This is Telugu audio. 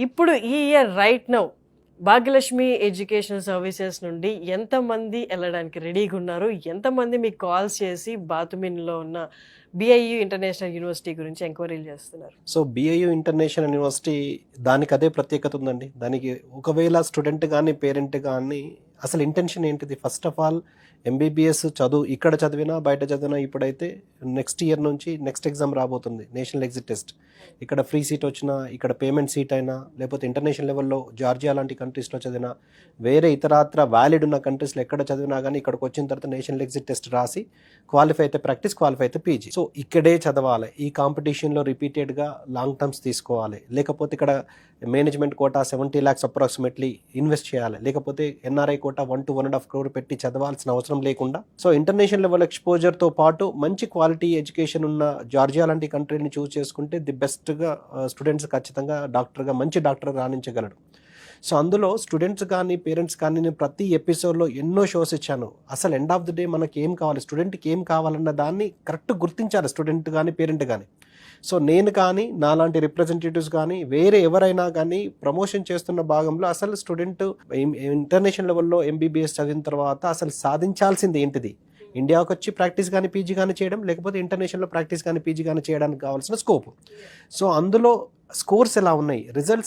ఇప్పుడు ఈ year right now Bhagyalakshmi educational services నుండి ఎంతమంది వెళ్ళడానికి రెడీగా ఉన్నారు, ఎంతమంది మీకు కాల్స్ చేసి బాతుమిన్లో ఉన్న బిఐయు ఇంటర్నేషనల్ యూనివర్సిటీ గురించి ఎంక్వైరీలు చేస్తున్నారు? సో బిఐయు ఇంటర్నేషనల్ యూనివర్సిటీ దానికి అదే ప్రత్యేకత ఉందండి. దానికి ఒకవేళ స్టూడెంట్ కానీ పేరెంట్ కానీ అసలు ఇంటెన్షన్ ఏంటిది? ఫస్ట్ ఆఫ్ ఆల్ ఎంబీబీఎస్ చదువు ఇక్కడ చదివినా బయట చదివినా ఇప్పుడైతే నెక్స్ట్ ఇయర్ నుంచి నెక్స్ట్ ఎగ్జామ్ రాబోతుంది, నేషనల్ ఎగ్జిట్ టెస్ట్. ఇక్కడ ఫ్రీ సీట్ వచ్చినా, ఇక్కడ పేమెంట్ సీట్ అయినా, లేకపోతే ఇంటర్నేషనల్ లెవెల్లో జార్జియా లాంటి కంట్రీస్లో చదివినా, వేరే ఇతరత్ర వ్యాలిడ్ ఉన్న కంట్రీస్లో ఎక్కడ చదివినా కానీ ఇక్కడికి వచ్చిన తర్వాత నేషనల్ ఎగ్జిట్ టెస్ట్ రాసి క్వాలిఫై అయితే ప్రాక్టీస్, క్వాలిఫై అయితే పీజీ. సో ఇక్కడే చదవాలి. ఈ కాంపిటీషన్లో రిపీటెడ్గా లాంగ్ టర్మ్స్ తీసుకోవాలి. లేకపోతే ఇక్కడ management quota 70 lakhs approximately invest చేయాలి. లేకపోతే ఎన్ఆర్ఐ కోటా 1 to 1.5 crore పెట్టి చదవాల్సిన అవసరం లేకుండా, సో ఇంటర్నేషనల్ లెవెల్ ఎక్స్పోజర్తో పాటు మంచి క్వాలిటీ ఎడ్యుకేషన్ ఉన్న జార్జియా లాంటి కంట్రీని చూస్ చేసుకుంటే ది బెస్ట్గా స్టూడెంట్స్ ఖచ్చితంగా డాక్టర్గా, మంచి డాక్టర్ రాణించగలడు. సో అందులో స్టూడెంట్స్ కానీ పేరెంట్స్ కానీ నేను ప్రతి ఎపిసోడ్లో ఎన్నో షోస్ ఇచ్చాను. అసలు ఎండ్ ఆఫ్ ది డే మనకి ఏం కావాలి, స్టూడెంట్కి ఏం కావాలన్న దాన్ని కరెక్ట్ గుర్తించాలి స్టూడెంట్ కానీ పేరెంట్ కానీ. సో నేను కానీ నాలాంటి రిప్రజెంటేటివ్స్ కానీ వేరే ఎవరైనా కానీ ప్రమోషన్ చేస్తున్న భాగంలో అసలు స్టూడెంట్ ఇంటర్నేషనల్ లెవెల్లో ఎంబీబీఎస్ చదివిన తర్వాత అసలు సాధించాల్సింది ఏంటిది, ఇండియాకి వచ్చి ప్రాక్టీస్ కానీ పీజీ కానీ చేయడం, లేకపోతే ఇంటర్నేషనల్లో ప్రాక్టీస్ కానీ పీజీ కానీ చేయడానికి కావాల్సిన స్కోప్. సో అందులో స్కోర్స్ ఎలా ఉన్నాయి, రిజల్ట్స్